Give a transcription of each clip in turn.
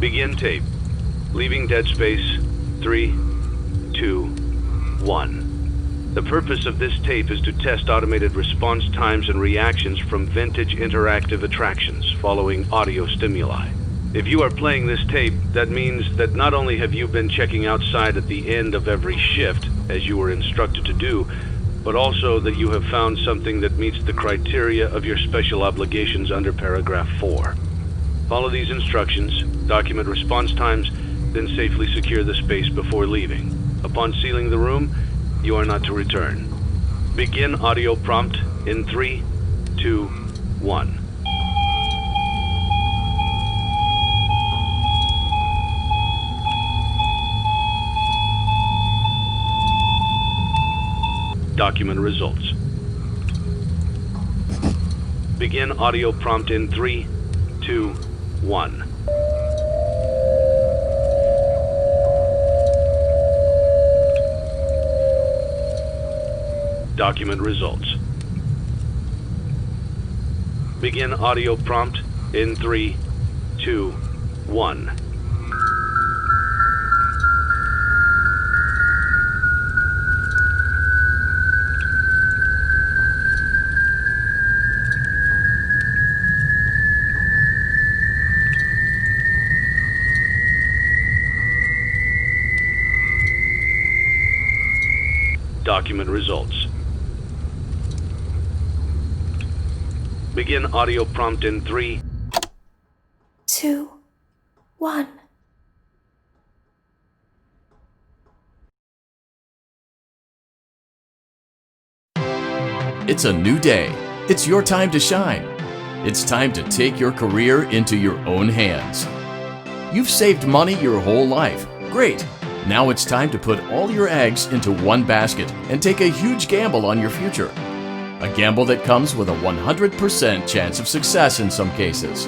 Begin tape. Leaving dead space. 3, 2, 1. The purpose of this tape is to test automated response times and reactions from vintage interactive attractions following audio stimuli. If you are playing this tape, that means that not only have you been checking outside at the end of every shift, as you were instructed to do, but also that you have found something that meets the criteria of your special obligations under paragraph 4. Follow these instructions, document response times, then safely secure the space before leaving. Upon sealing the room, you are not to return. Begin audio prompt in 3, 2, 1. Document results. Begin audio prompt in 3, 2, 1. Document results. Begin audio prompt in 3, 2, 1. Document results. Begin audio prompt in 3, 2, 1. It's a new day. It's your time to shine. It's time to take your career into your own hands. You've saved money your whole life. Great. Now it's time to put all your eggs into one basket and take a huge gamble on your future. A gamble that comes with a 100% chance of success in some cases.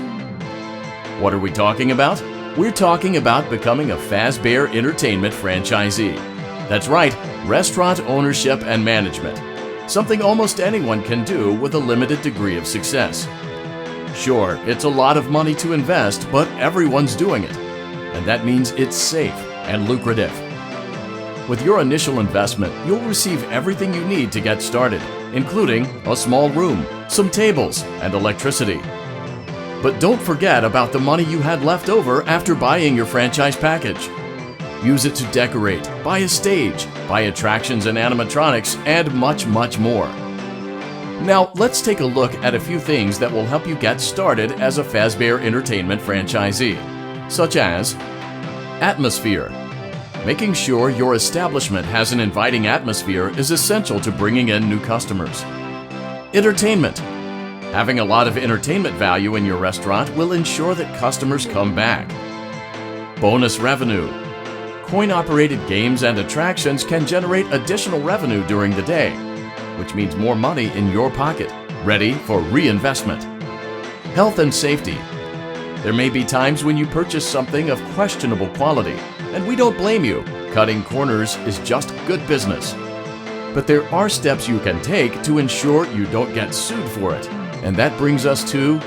What are we talking about? We're talking about becoming a Fazbear Entertainment franchisee. That's right, restaurant ownership and management. Something almost anyone can do with a limited degree of success. Sure, it's a lot of money to invest, but everyone's doing it. And that means it's safe and lucrative. With your initial investment, you'll receive everything you need to get started, including a small room, some tables, and electricity. But don't forget about the money you had left over after buying your franchise package. Use it to decorate, buy a stage, buy attractions and animatronics, and much, much more. Now, let's take a look at a few things that will help you get started as a Fazbear Entertainment franchisee, such as atmosphere. Making sure your establishment has an inviting atmosphere is essential to bringing in new customers. Entertainment. Having a lot of entertainment value in your restaurant will ensure that customers come back. Bonus revenue. Coin-operated games and attractions can generate additional revenue during the day, which means more money in your pocket, ready for reinvestment. Health and safety. There may be times when you purchase something of questionable quality, and we don't blame you. Cutting corners is just good business. But there are steps you can take to ensure you don't get sued for it, and that brings us to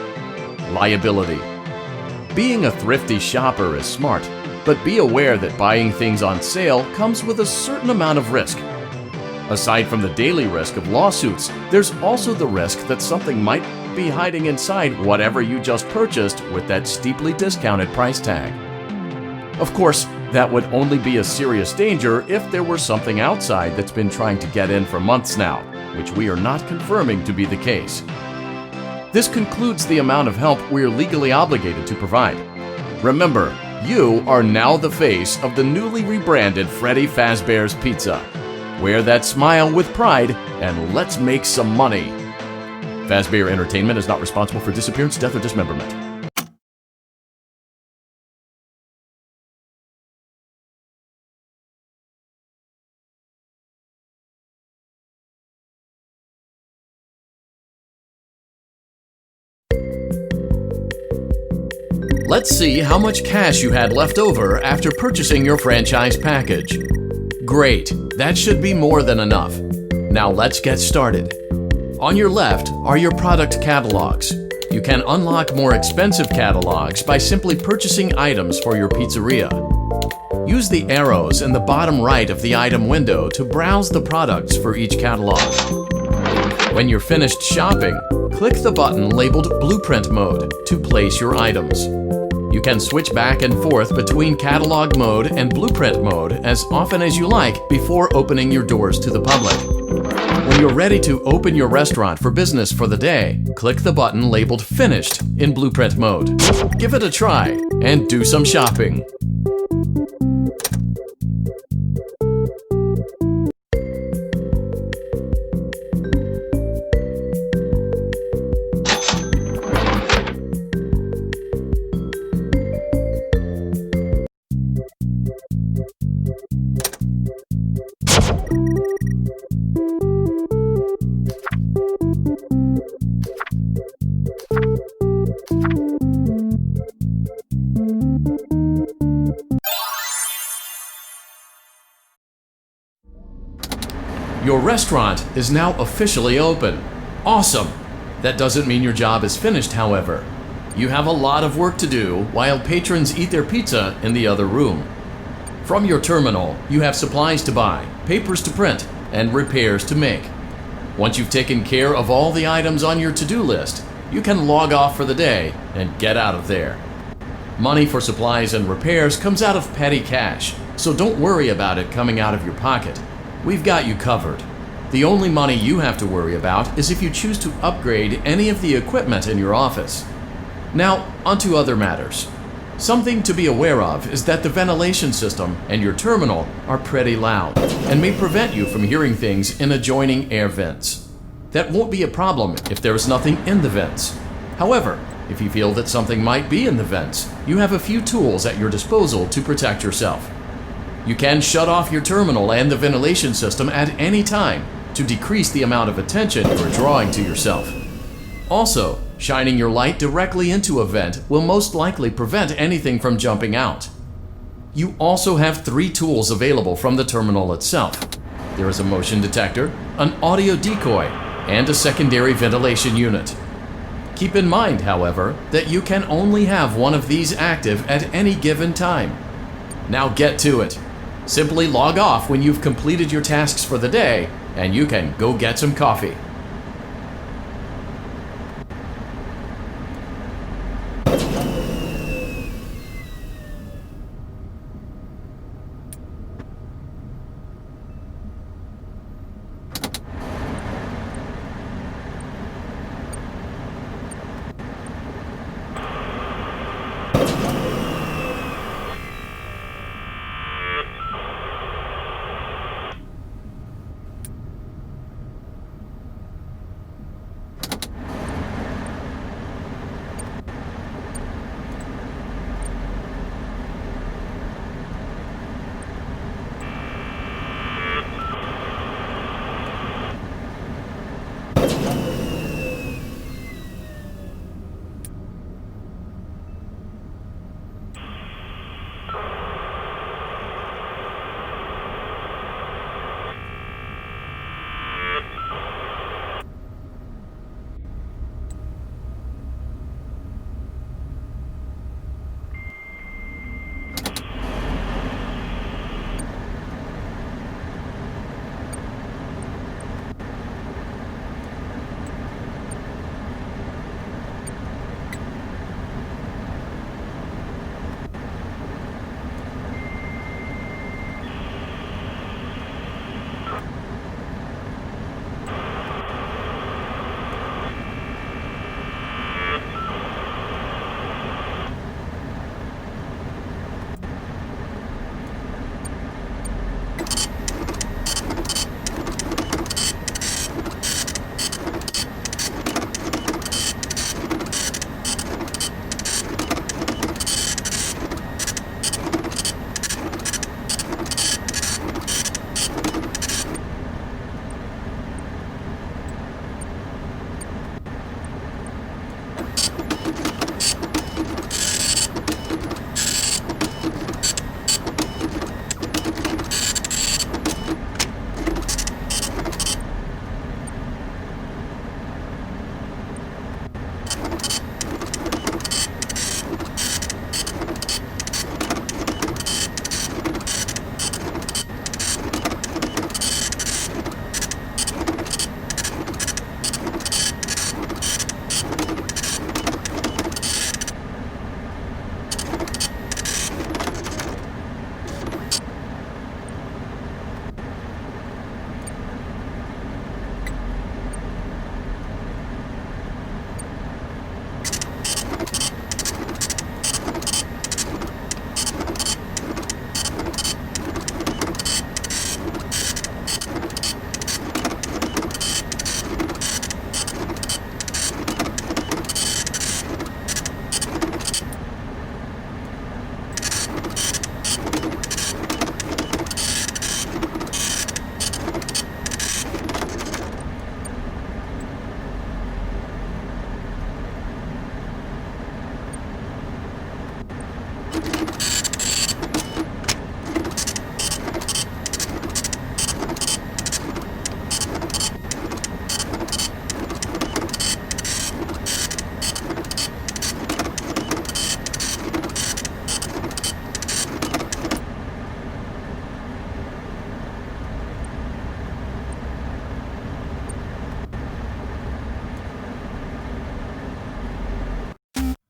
liability. Being a thrifty shopper is smart, but be aware that buying things on sale comes with a certain amount of risk. Aside from the daily risk of lawsuits, there's also the risk that something might be hiding inside whatever you just purchased with that steeply discounted price tag. Of course, that would only be a serious danger if there were something outside that's been trying to get in for months now, which we are not confirming to be the case. This concludes the amount of help we're legally obligated to provide. Remember, you are now the face of the newly rebranded Freddy Fazbear's Pizza. Wear that smile with pride and let's make some money. Fazbear Entertainment is not responsible for disappearance, death, or dismemberment. Let's see how much cash you had left over after purchasing your franchise package. Great, that should be more than enough. Now let's get started. On your left are your product catalogs. You can unlock more expensive catalogs by simply purchasing items for your pizzeria. Use the arrows in the bottom right of the item window to browse the products for each catalog. When you're finished shopping, click the button labeled Blueprint Mode to place your items. You can switch back and forth between Catalog Mode and Blueprint Mode as often as you like before opening your doors to the public. When you're ready to open your restaurant for business for the day, click the button labeled Finished in Blueprint Mode. Give it a try and do some shopping. Your restaurant is now officially open. Awesome! That doesn't mean your job is finished, however. You have a lot of work to do while patrons eat their pizza in the other room. From your terminal, you have supplies to buy, papers to print, and repairs to make. Once you've taken care of all the items on your to-do list, you can log off for the day and get out of there. Money for supplies and repairs comes out of petty cash, so don't worry about it coming out of your pocket. We've got you covered. The only money you have to worry about is if you choose to upgrade any of the equipment in your office. Now, onto other matters. Something to be aware of is that the ventilation system and your terminal are pretty loud and may prevent you from hearing things in adjoining air vents. That won't be a problem if there is nothing in the vents. However, if you feel that something might be in the vents, you have a few tools at your disposal to protect yourself. You can shut off your terminal and the ventilation system at any time to decrease the amount of attention you are drawing to yourself. Also, shining your light directly into a vent will most likely prevent anything from jumping out. You also have 3 tools available from the terminal itself. There is a motion detector, an audio decoy, and a secondary ventilation unit. Keep in mind, however, that you can only have one of these active at any given time. Now get to it. Simply log off when you've completed your tasks for the day, and you can go get some coffee.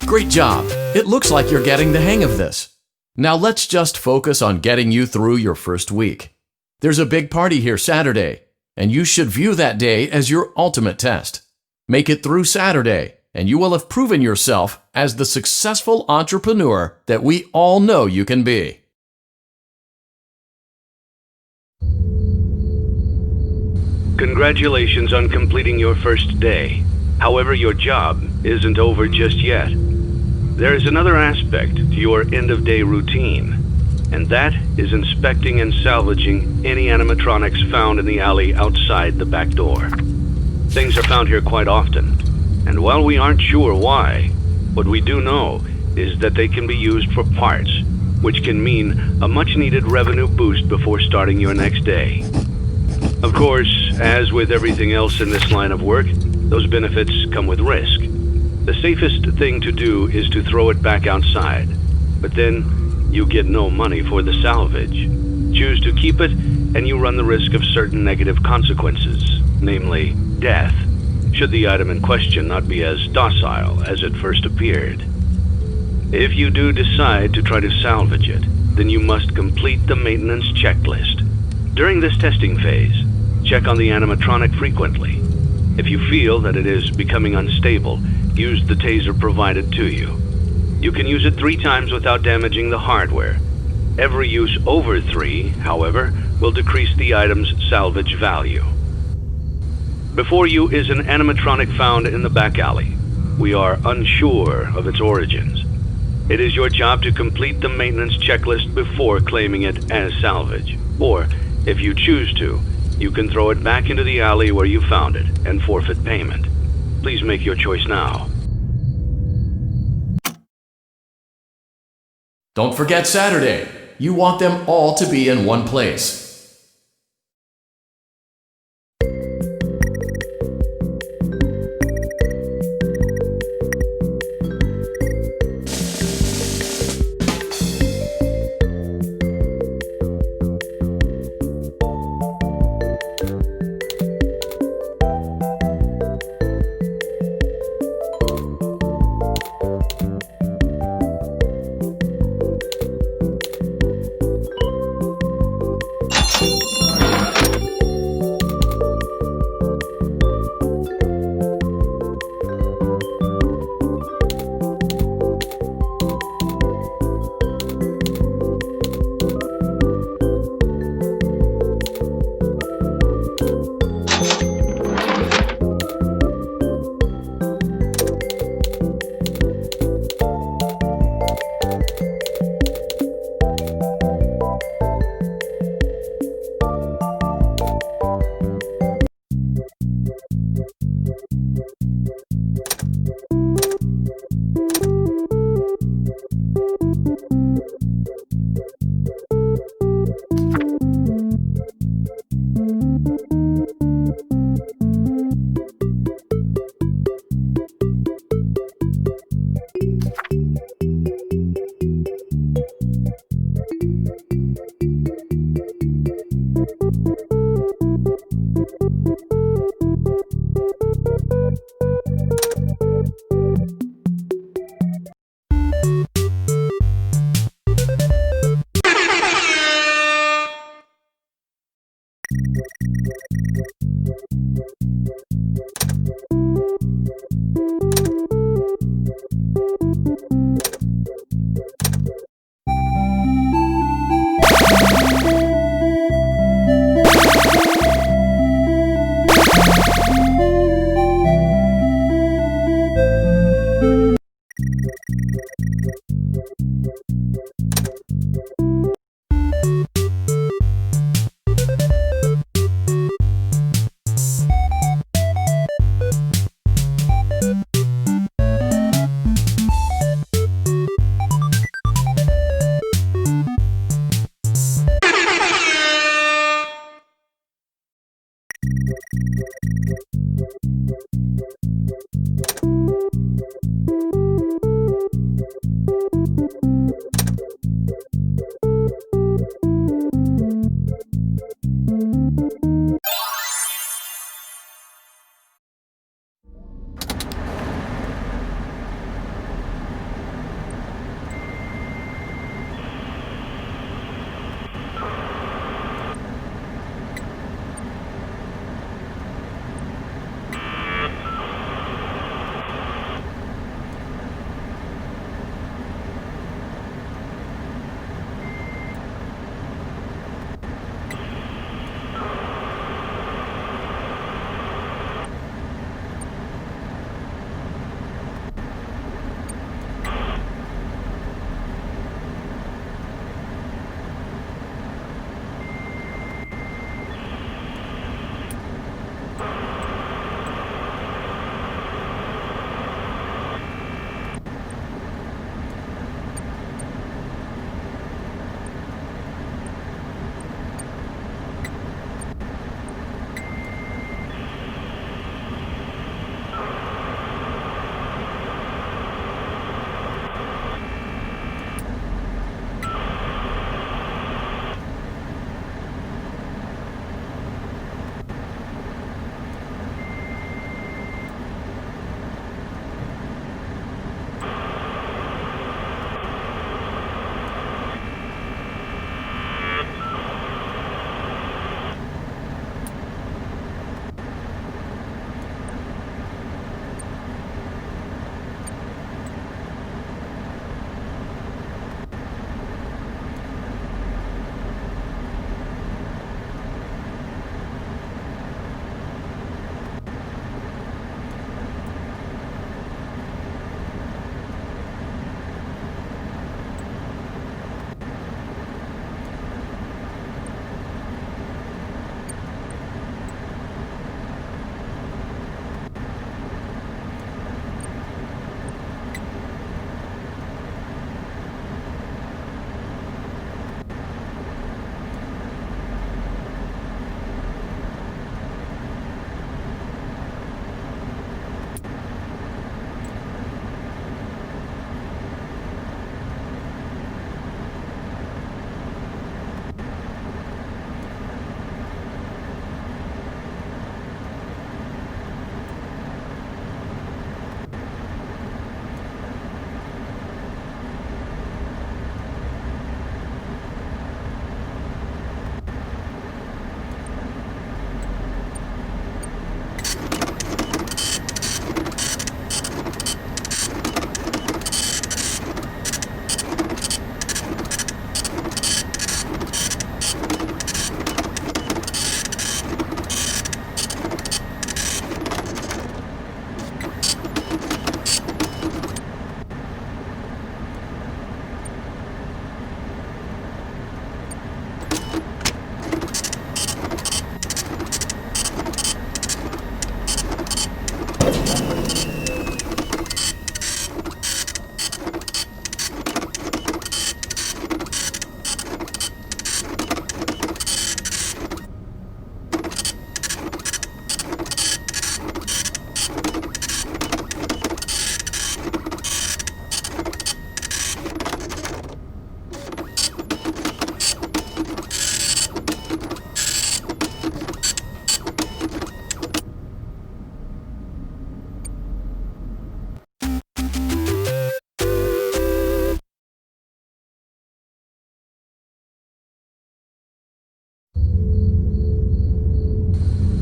Great job! It looks like you're getting the hang of this. Now let's just focus on getting you through your first week. There's a big party here Saturday, and you should view that day as your ultimate test. Make it through Saturday, and you will have proven yourself as the successful entrepreneur that we all know you can be. Congratulations on completing your first day. However, your job isn't over just yet. There is another aspect to your end-of-day routine, and that is inspecting and salvaging any animatronics found in the alley outside the back door. Things are found here quite often, and while we aren't sure why, what we do know is that they can be used for parts, which can mean a much-needed revenue boost before starting your next day. Of course, as with everything else in this line of work, those benefits come with risk. The safest thing to do is to throw it back outside, but then you get no money for the salvage. Choose to keep it, and you run the risk of certain negative consequences, namely death, should the item in question not be as docile as it first appeared. If you do decide to try to salvage it, then you must complete the maintenance checklist. During this testing phase, check on the animatronic frequently. If you feel that it is becoming unstable, use the taser provided to you. You can use it 3 times without damaging the hardware. Every use over 3, however, will decrease the item's salvage value. Before you is an animatronic found in the back alley. We are unsure of its origins. It is your job to complete the maintenance checklist before claiming it as salvage. Or, if you choose to, you can throw it back into the alley where you found it and forfeit payment. Please make your choice now. Don't forget Saturday. You want them all to be in one place.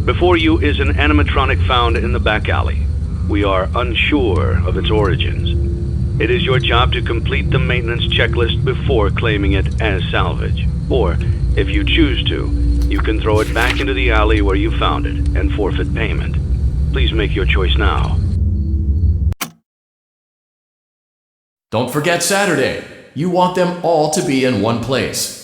Before you is an animatronic found in the back alley. We are unsure of its origins. It is your job to complete the maintenance checklist before claiming it as salvage. Or, if you choose to, you can throw it back into the alley where you found it and forfeit payment. Please make your choice now. Don't forget Saturday. You want them all to be in one place.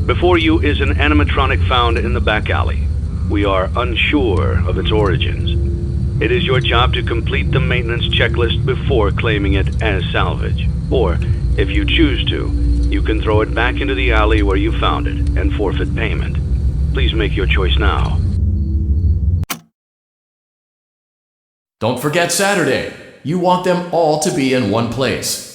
Before you is an animatronic found in the back alley. We are unsure of its origins. It is your job to complete the maintenance checklist before claiming it as salvage. Or, if you choose to, you can throw it back into the alley where you found it and forfeit payment. Please make your choice now. Don't forget Saturday. You want them all to be in one place.